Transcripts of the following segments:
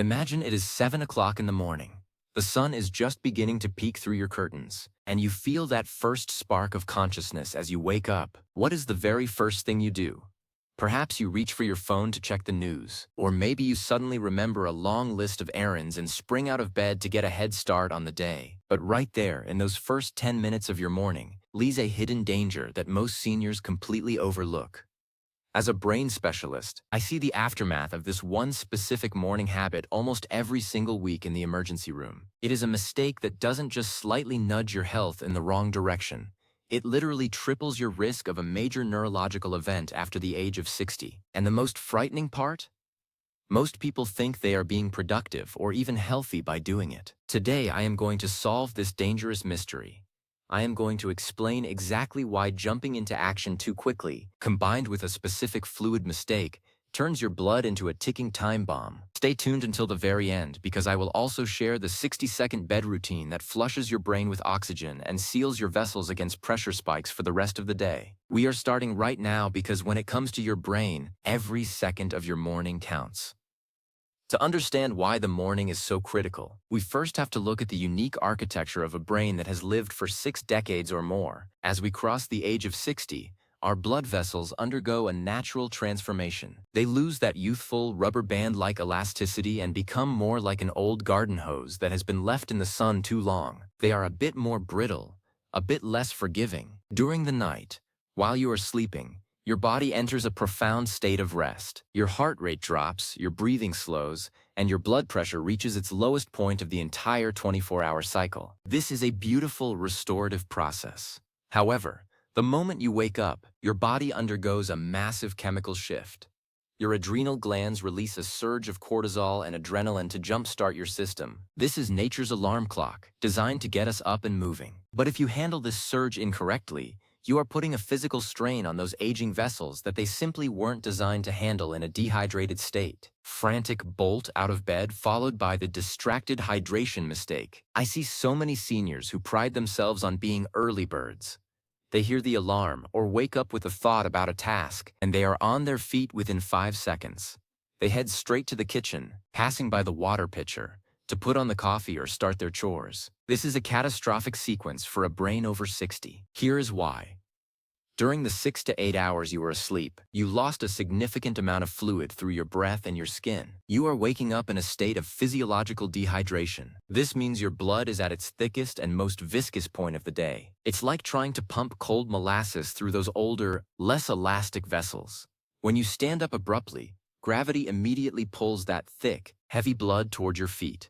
Imagine it is 7 o'clock in the morning. The sun is just beginning to peek through your curtains, and you feel that first spark of consciousness as you wake up. What is the very first thing you do? Perhaps you reach for your phone to check the news, or maybe you suddenly remember a long list of errands and spring out of bed to get a head start on the day. But right there, in those first 10 minutes of your morning, lies a hidden danger that most seniors completely overlook. As a brain specialist, I see the aftermath of this one specific morning habit almost every single week in the emergency room. It is a mistake that doesn't just slightly nudge your health in the wrong direction. It literally triples your risk of a major neurological event after the age of 60. And the most frightening part? Most people think they are being productive or even healthy by doing it. Today, I am going to solve this dangerous mystery. I am going to explain exactly why jumping into action too quickly, combined with a specific fluid mistake, turns your blood into a ticking time bomb. Stay tuned until the very end, because I will also share the 60-second bed routine that flushes your brain with oxygen and seals your vessels against pressure spikes for the rest of the day. We are starting right now because when it comes to your brain, every second of your morning counts. To understand why the morning is so critical, we first have to look at the unique architecture of a brain that has lived for 6 decades or more. As we cross the age of 60, our blood vessels undergo a natural transformation. They lose that youthful, rubber band-like elasticity and become more like an old garden hose that has been left in the sun too long. They are a bit more brittle, a bit less forgiving. During the night, while you are sleeping, your body enters a profound state of rest. Your heart rate drops, your breathing slows, and your blood pressure reaches its lowest point of the entire 24-hour cycle. This is a beautiful restorative process. However, the moment you wake up, your body undergoes a massive chemical shift. Your adrenal glands release a surge of cortisol and adrenaline to jumpstart your system. This is nature's alarm clock, designed to get us up and moving. But if you handle this surge incorrectly, you are putting a physical strain on those aging vessels that they simply weren't designed to handle in a dehydrated state. Frantic bolt out of bed followed by the distracted hydration mistake. I see so many seniors who pride themselves on being early birds. They hear the alarm or wake up with a thought about a task, and they are on their feet within 5 seconds. They head straight to the kitchen, passing by the water pitcher, to put on the coffee or start their chores. This is a catastrophic sequence for a brain over 60. Here is why. During the 6 to 8 hours you were asleep, you lost a significant amount of fluid through your breath and your skin. You are waking up in a state of physiological dehydration. This means your blood is at its thickest and most viscous point of the day. It's like trying to pump cold molasses through those older, less elastic vessels. When you stand up abruptly, gravity immediately pulls that thick, heavy blood toward your feet.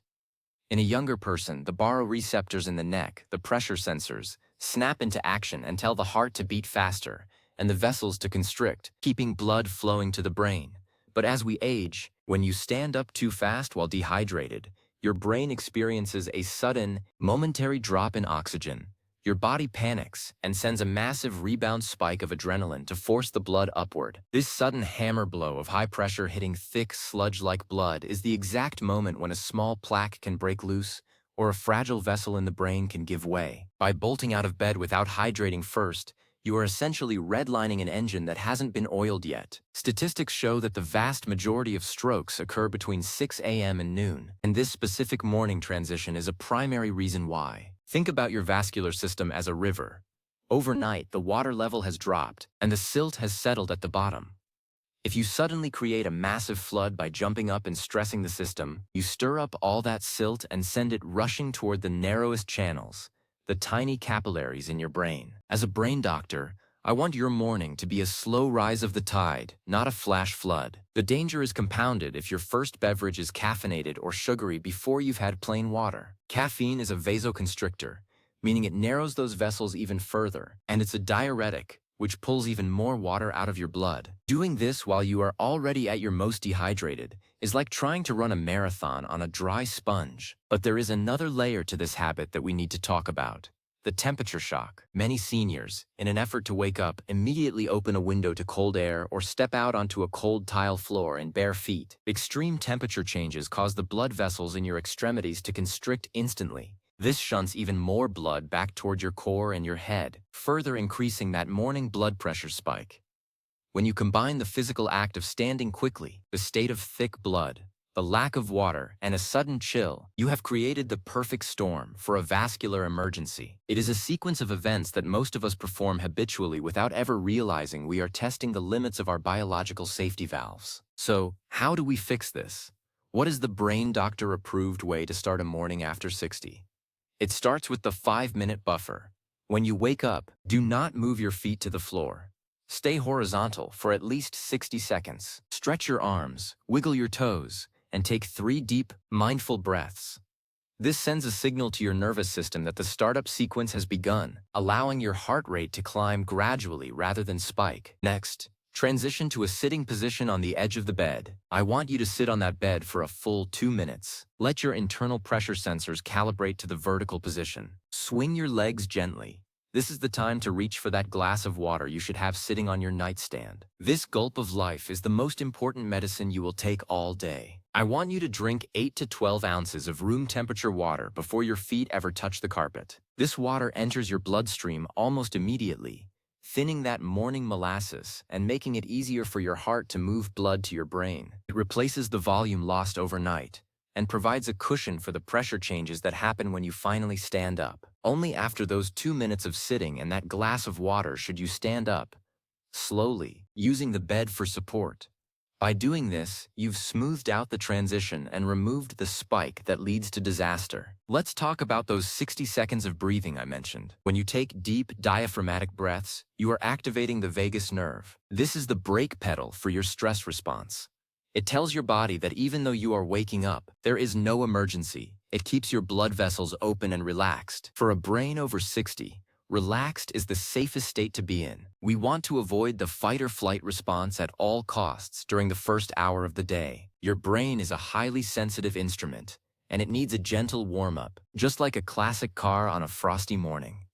In a younger person, the baroreceptors in the neck, the pressure sensors, snap into action and tell the heart to beat faster and the vessels to constrict, keeping blood flowing to the brain. But as we age, when you stand up too fast while dehydrated, your brain experiences a sudden, momentary drop in oxygen. Your body panics and sends a massive rebound spike of adrenaline to force the blood upward. This sudden hammer blow of high pressure hitting thick, sludge-like blood is the exact moment when a small plaque can break loose or a fragile vessel in the brain can give way. By bolting out of bed without hydrating first, you are essentially redlining an engine that hasn't been oiled yet. Statistics show that the vast majority of strokes occur between 6 a.m. and noon, and this specific morning transition is a primary reason why. Think about your vascular system as a river. Overnight, the water level has dropped, and the silt has settled at the bottom. If you suddenly create a massive flood by jumping up and stressing the system, you stir up all that silt and send it rushing toward the narrowest channels, the tiny capillaries in your brain. As a brain doctor, I want your morning to be a slow rise of the tide, not a flash flood. The danger is compounded if your first beverage is caffeinated or sugary before you've had plain water. Caffeine is a vasoconstrictor, meaning it narrows those vessels even further, and it's a diuretic, which pulls even more water out of your blood. Doing this while you are already at your most dehydrated is like trying to run a marathon on a dry sponge. But there is another layer to this habit that we need to talk about. The temperature shock. Many seniors, in an effort to wake up, immediately open a window to cold air or step out onto a cold tile floor in bare feet. Extreme temperature changes cause the blood vessels in your extremities to constrict instantly. This shunts even more blood back toward your core and your head, further increasing that morning blood pressure spike. When you combine the physical act of standing quickly, the state of thick blood, the lack of water, and a sudden chill, you have created the perfect storm for a vascular emergency. It is a sequence of events that most of us perform habitually without ever realizing we are testing the limits of our biological safety valves. So, how do we fix this? What is the brain doctor approved way to start a morning after 60? It starts with the 5-minute buffer. When you wake up, do not move your feet to the floor. Stay horizontal for at least 60 seconds. Stretch your arms, wiggle your toes, and take 3 deep, mindful breaths. This sends a signal to your nervous system that the startup sequence has begun, allowing your heart rate to climb gradually rather than spike. Next, transition to a sitting position on the edge of the bed. I want you to sit on that bed for a full 2 minutes. Let your internal pressure sensors calibrate to the vertical position. Swing your legs gently. This is the time to reach for that glass of water you should have sitting on your nightstand. This gulp of life is the most important medicine you will take all day. I want you to drink 8 to 12 ounces of room temperature water before your feet ever touch the carpet. This water enters your bloodstream almost immediately, thinning that morning molasses and making it easier for your heart to move blood to your brain. It replaces the volume lost overnight and provides a cushion for the pressure changes that happen when you finally stand up. Only after those 2 minutes of sitting and that glass of water should you stand up, slowly, using the bed for support. By doing this, you've smoothed out the transition and removed the spike that leads to disaster. Let's talk about those 60 seconds of breathing I mentioned. When you take deep, diaphragmatic breaths, you are activating the vagus nerve. This is the brake pedal for your stress response. It tells your body that even though you are waking up, there is no emergency. It keeps your blood vessels open and relaxed. For a brain over 60, relaxed is the safest state to be in. We want to avoid the fight-or-flight response at all costs during the first hour of the day. Your brain is a highly sensitive instrument, and it needs a gentle warm-up, just like a classic car on a frosty morning.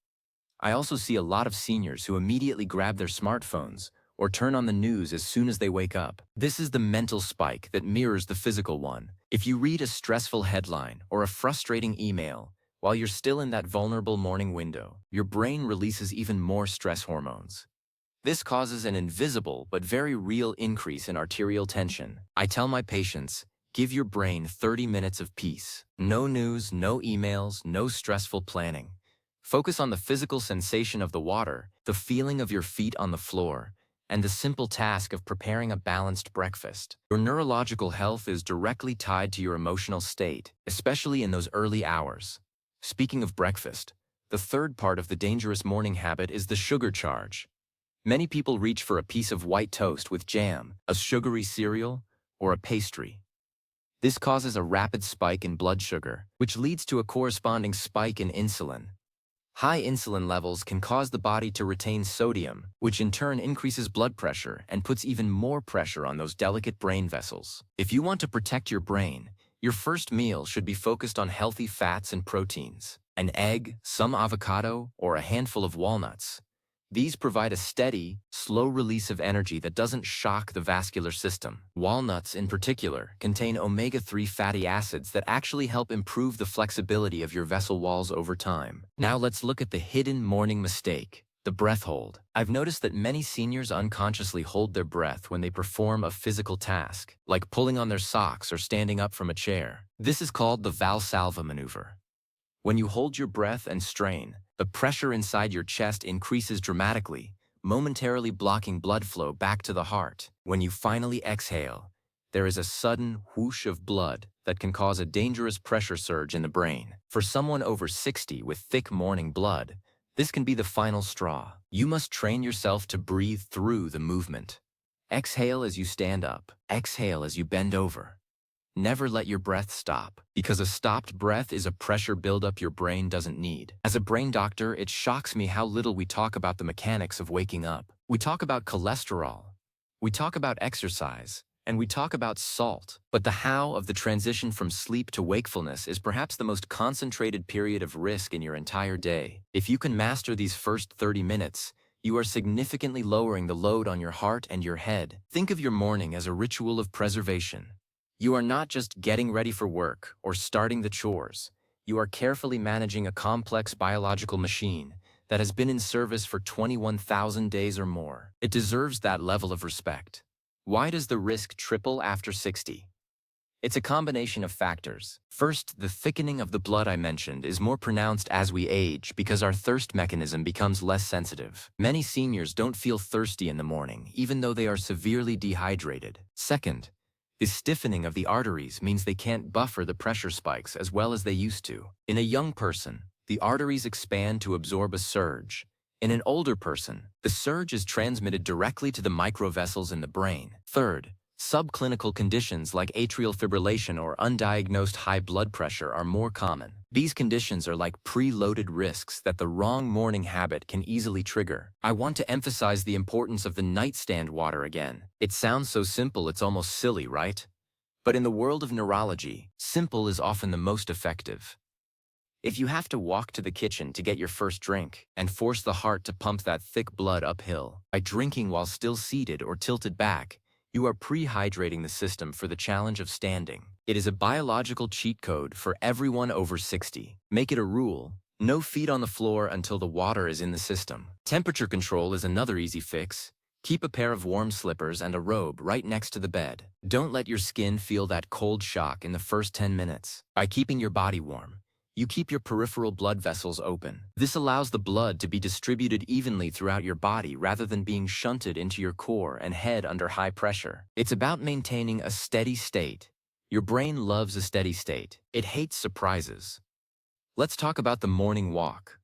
I also see a lot of seniors who immediately grab their smartphones or turn on the news as soon as they wake up. This is the mental spike that mirrors the physical one. If you read a stressful headline or a frustrating email while you're still in that vulnerable morning window, your brain releases even more stress hormones. This causes an invisible but very real increase in arterial tension. I tell my patients, give your brain 30 minutes of peace. No news, no emails, no stressful planning. Focus on the physical sensation of the water, the feeling of your feet on the floor, and the simple task of preparing a balanced breakfast. Your neurological health is directly tied to your emotional state, especially in those early hours. Speaking of breakfast, the third part of the dangerous morning habit is the sugar charge. Many people reach for a piece of white toast with jam, a sugary cereal, or a pastry. This causes a rapid spike in blood sugar, which leads to a corresponding spike in insulin. High insulin levels can cause the body to retain sodium, which in turn increases blood pressure and puts even more pressure on those delicate brain vessels. If you want to protect your brain, your first meal should be focused on healthy fats and proteins. An egg, some avocado, or a handful of walnuts. These provide a steady, slow release of energy that doesn't shock the vascular system. Walnuts, in particular, contain omega-3 fatty acids that actually help improve the flexibility of your vessel walls over time. Now let's look at the hidden morning mistake, the breath hold. I've noticed that many seniors unconsciously hold their breath when they perform a physical task, like pulling on their socks or standing up from a chair. This is called the Valsalva maneuver. When you hold your breath and strain, the pressure inside your chest increases dramatically, momentarily blocking blood flow back to the heart. When you finally exhale, there is a sudden whoosh of blood that can cause a dangerous pressure surge in the brain. For someone over 60 with thick morning blood, this can be the final straw. You must train yourself to breathe through the movement. Exhale as you stand up. Exhale as you bend over. Never let your breath stop, because a stopped breath is a pressure buildup your brain doesn't need. As a brain doctor, it shocks me how little we talk about the mechanics of waking up. We talk about cholesterol, we talk about exercise, and we talk about salt. But the how of the transition from sleep to wakefulness is perhaps the most concentrated period of risk in your entire day. If you can master these first 30 minutes, you are significantly lowering the load on your heart and your head. Think of your morning as a ritual of preservation. You are not just getting ready for work or starting the chores. You are carefully managing a complex biological machine that has been in service for 21,000 days or more. It deserves that level of respect. Why does the risk triple after 60? It's a combination of factors. First, the thickening of the blood I mentioned is more pronounced as we age because our thirst mechanism becomes less sensitive. Many seniors don't feel thirsty in the morning, even though they are severely dehydrated. Second, the stiffening of the arteries means they can't buffer the pressure spikes as well as they used to. In a young person, the arteries expand to absorb a surge. In an older person, the surge is transmitted directly to the microvessels in the brain. Third, subclinical conditions like atrial fibrillation or undiagnosed high blood pressure are more common. These conditions are like preloaded risks that the wrong morning habit can easily trigger. I want to emphasize the importance of the nightstand water again. It sounds so simple it's almost silly, right? But in the world of neurology, simple is often the most effective. If you have to walk to the kitchen to get your first drink and force the heart to pump that thick blood uphill by drinking while still seated or tilted back, you are prehydrating the system for the challenge of standing. It is a biological cheat code for everyone over 60. Make it a rule: no feet on the floor until the water is in the system. Temperature control is another easy fix. Keep a pair of warm slippers and a robe right next to the bed. Don't let your skin feel that cold shock in the first 10 minutes. By keeping your body warm, you keep your peripheral blood vessels open. This allows the blood to be distributed evenly throughout your body rather than being shunted into your core and head under high pressure. It's about maintaining a steady state. Your brain loves a steady state. It hates surprises. Let's talk about the morning walk.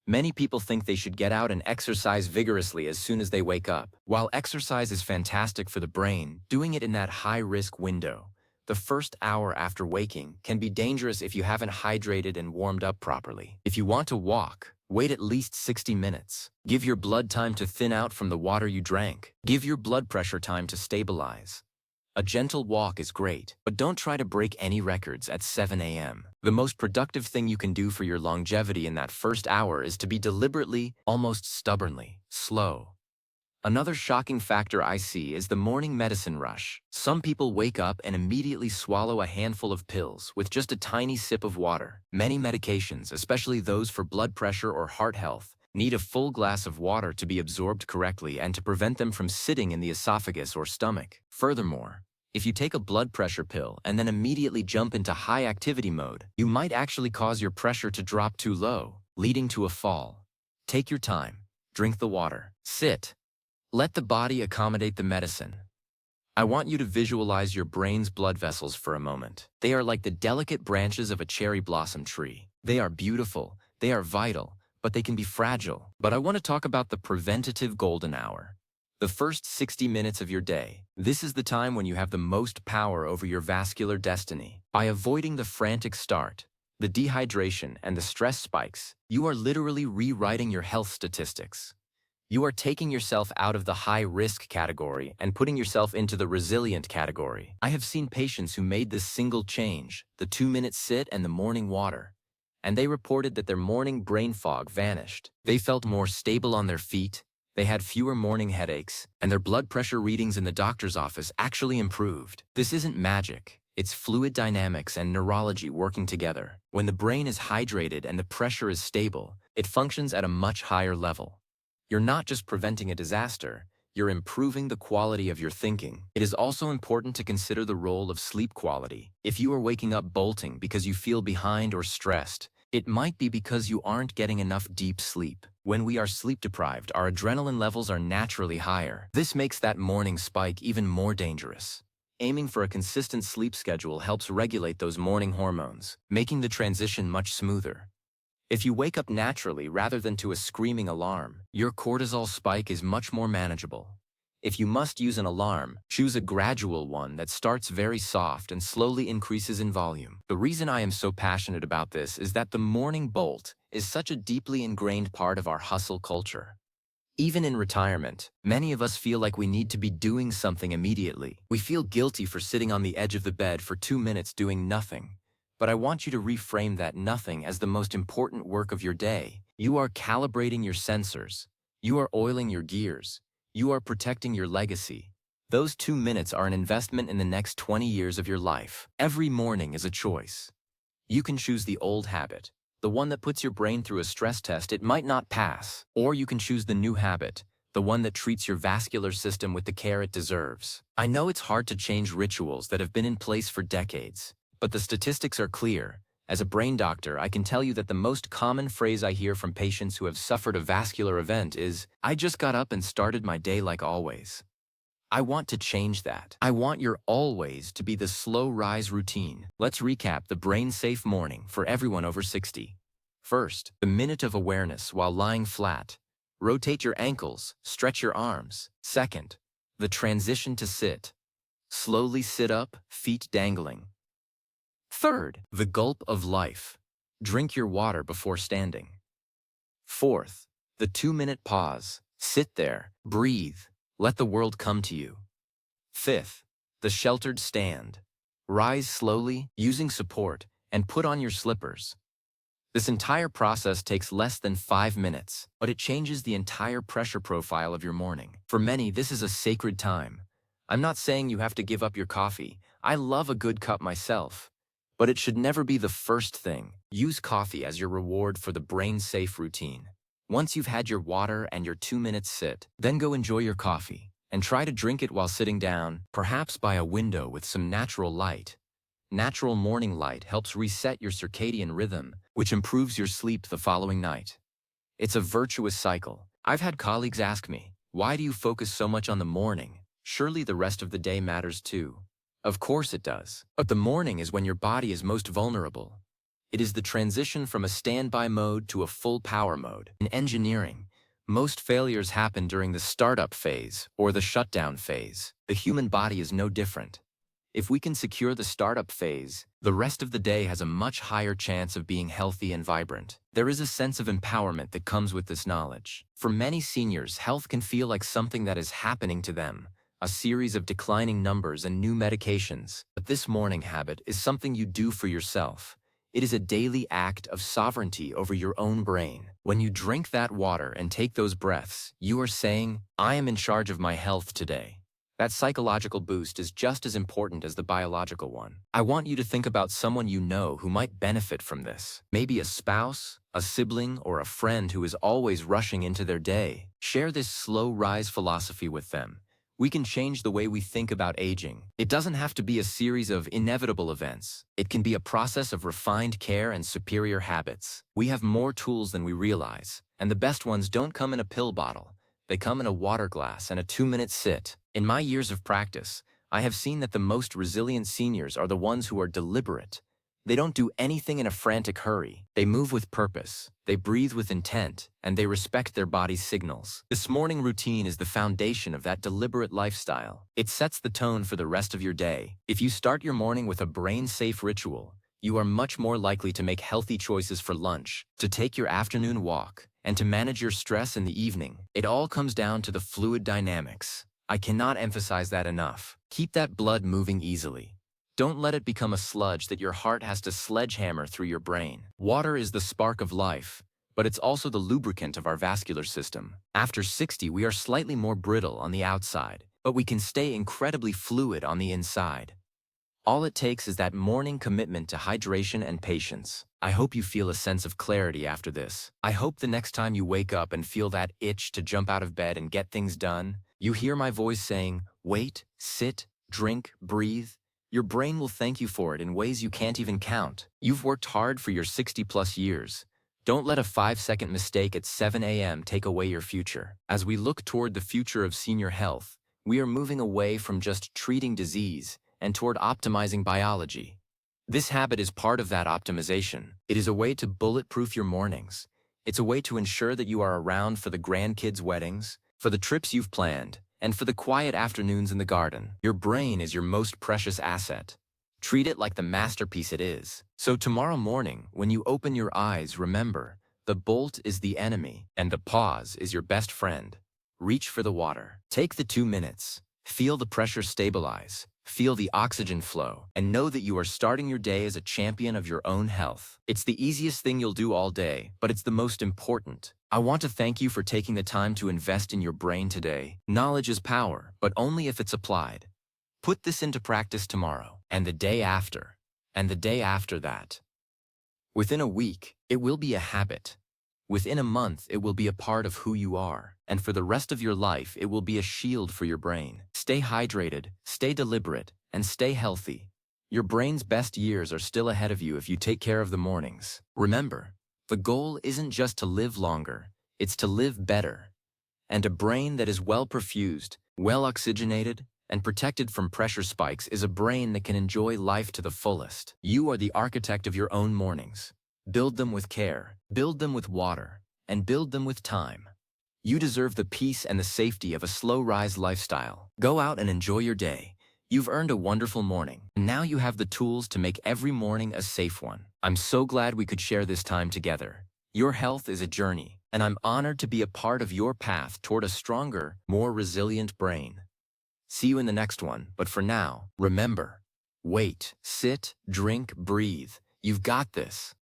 Many people think they should get out and exercise vigorously as soon as they wake up. While exercise is fantastic for the brain, doing it in that high-risk window, the first hour after waking, can be dangerous if you haven't hydrated and warmed up properly. If you want to walk, wait at least 60 minutes. Give your blood time to thin out from the water you drank. Give your blood pressure time to stabilize. A gentle walk is great, but don't try to break any records at 7 a.m. The most productive thing you can do for your longevity in that first hour is to be deliberately, almost stubbornly, slow. Another shocking factor I see is the morning medicine rush. Some people wake up and immediately swallow a handful of pills with just a tiny sip of water. Many medications, especially those for blood pressure or heart health, need a full glass of water to be absorbed correctly and to prevent them from sitting in the esophagus or stomach. Furthermore, if you take a blood pressure pill and then immediately jump into high activity mode, you might actually cause your pressure to drop too low, leading to a fall. Take your time. Drink the water. Sit. Let the body accommodate the medicine. I want you to visualize your brain's blood vessels for a moment. They are like the delicate branches of a cherry blossom tree. They are beautiful, they are vital, but they can be fragile. But I want to talk about the preventative golden hour. The first 60 minutes of your day. This is the time when you have the most power over your vascular destiny. By avoiding the frantic start, the dehydration, and the stress spikes, you are literally rewriting your health statistics. You are taking yourself out of the high-risk category and putting yourself into the resilient category. I have seen patients who made this single change, the 2-minute sit and the morning water, and they reported that their morning brain fog vanished. They felt more stable on their feet, they had fewer morning headaches, and their blood pressure readings in the doctor's office actually improved. This isn't magic. It's fluid dynamics and neurology working together. When the brain is hydrated and the pressure is stable, it functions at a much higher level. You're not just preventing a disaster, you're improving the quality of your thinking. It is also important to consider the role of sleep quality. If you are waking up bolting because you feel behind or stressed, it might be because you aren't getting enough deep sleep. When we are sleep deprived, our adrenaline levels are naturally higher. This makes that morning spike even more dangerous. Aiming for a consistent sleep schedule helps regulate those morning hormones, making the transition much smoother. If you wake up naturally rather than to a screaming alarm, your cortisol spike is much more manageable. If you must use an alarm, choose a gradual one that starts very soft and slowly increases in volume. The reason I am so passionate about this is that the morning bolt is such a deeply ingrained part of our hustle culture. Even in retirement, many of us feel like we need to be doing something immediately. We feel guilty for sitting on the edge of the bed for 2 minutes doing nothing. But I want you to reframe that nothing as the most important work of your day. You are calibrating your sensors. You are oiling your gears. You are protecting your legacy. Those 2 minutes are an investment in the next 20 years of your life. Every morning is a choice. You can choose the old habit, the one that puts your brain through a stress test it might not pass. Or you can choose the new habit, the one that treats your vascular system with the care it deserves. I know it's hard to change rituals that have been in place for decades, but the statistics are clear. As a brain doctor, I can tell you that the most common phrase I hear from patients who have suffered a vascular event is, "I just got up and started my day like always." I want to change that. I want your always to be the slow rise routine. Let's recap the brain-safe morning for everyone over 60. First, the minute of awareness while lying flat. Rotate your ankles, stretch your arms. Second, the transition to sit. Slowly sit up, feet dangling. Third, the gulp of life. Drink your water before standing. Fourth, the 2-minute pause. Sit there, breathe, let the world come to you. Fifth, the sheltered stand. Rise slowly, using support, and put on your slippers. This entire process takes less than 5 minutes, but it changes the entire pressure profile of your morning. For many, this is a sacred time. I'm not saying you have to give up your coffee. I love a good cup myself. But it should never be the first thing. Use coffee as your reward for the brain-safe routine. Once you've had your water and your 2-minute sit, then go enjoy your coffee, and try to drink it while sitting down, perhaps by a window with some natural light. Natural morning light helps reset your circadian rhythm, which improves your sleep the following night. It's a virtuous cycle. I've had colleagues ask me, "Why do you focus so much on the morning? Surely the rest of the day matters too." Of course it does. But the morning is when your body is most vulnerable. It is the transition from a standby mode to a full power mode. In engineering, most failures happen during the startup phase or the shutdown phase. The human body is no different. If we can secure the startup phase, the rest of the day has a much higher chance of being healthy and vibrant. There is a sense of empowerment that comes with this knowledge. For many seniors, health can feel like something that is happening to them, a series of declining numbers and new medications. But this morning habit is something you do for yourself. It is a daily act of sovereignty over your own brain. When you drink that water and take those breaths, you are saying, "I am in charge of my health today." That psychological boost is just as important as the biological one. I want you to think about someone you know who might benefit from this. Maybe a spouse, a sibling, or a friend who is always rushing into their day. Share this slow rise philosophy with them. We can change the way we think about aging. It doesn't have to be a series of inevitable events. It can be a process of refined care and superior habits. We have more tools than we realize, and the best ones don't come in a pill bottle. They come in a water glass and a 2-minute sit. In my years of practice, I have seen that the most resilient seniors are the ones who are deliberate. They don't do anything in a frantic hurry. They move with purpose, they breathe with intent, and they respect their body's signals. This morning routine is the foundation of that deliberate lifestyle. It sets the tone for the rest of your day. If you start your morning with a brain-safe ritual, you are much more likely to make healthy choices for lunch, to take your afternoon walk, and to manage your stress in the evening. It all comes down to the fluid dynamics. I cannot emphasize that enough. Keep that blood moving easily. Don't let it become a sludge that your heart has to sledgehammer through your brain. Water is the spark of life, but it's also the lubricant of our vascular system. After 60, we are slightly more brittle on the outside, but we can stay incredibly fluid on the inside. All it takes is that morning commitment to hydration and patience. I hope you feel a sense of clarity after this. I hope the next time you wake up and feel that itch to jump out of bed and get things done, you hear my voice saying, "Wait, sit, drink, breathe." Your brain will thank you for it in ways you can't even count. You've worked hard for your 60-plus years. Don't let a 5-second mistake at 7 a.m. take away your future. As we look toward the future of senior health, we are moving away from just treating disease and toward optimizing biology. This habit is part of that optimization. It is a way to bulletproof your mornings. It's a way to ensure that you are around for the grandkids' weddings, for the trips you've planned, and for the quiet afternoons in the garden. Your brain is your most precious asset. Treat it like the masterpiece it is. So tomorrow morning, when you open your eyes, remember, the bolt is the enemy, and the pause is your best friend. Reach for the water. Take the 2 minutes. Feel the pressure stabilize. Feel the oxygen flow, and know that you are starting your day as a champion of your own health. It's the easiest thing you'll do all day, but it's the most important. I want to thank you for taking the time to invest in your brain today. Knowledge is power, but only if it's applied. Put this into practice tomorrow, and the day after, and the day after that. Within a week, it will be a habit. Within a month, it will be a part of who you are. and for the rest of your life it will be a shield for your brain. Stay hydrated, stay deliberate, and stay healthy. Your brain's best years are still ahead of you if you take care of the mornings. Remember, the goal isn't just to live longer, it's to live better. And a brain that is well perfused, well oxygenated, and protected from pressure spikes is a brain that can enjoy life to the fullest. You are the architect of your own mornings. Build them with care, build them with water, and build them with time. You deserve the peace and the safety of a slow-rise lifestyle. Go out and enjoy your day. You've earned a wonderful morning, and now you have the tools to make every morning a safe one. I'm so glad we could share this time together. Your health is a journey, and I'm honored to be a part of your path toward a stronger, more resilient brain. See you in the next one, but for now, remember, wait, sit, drink, breathe. You've got this.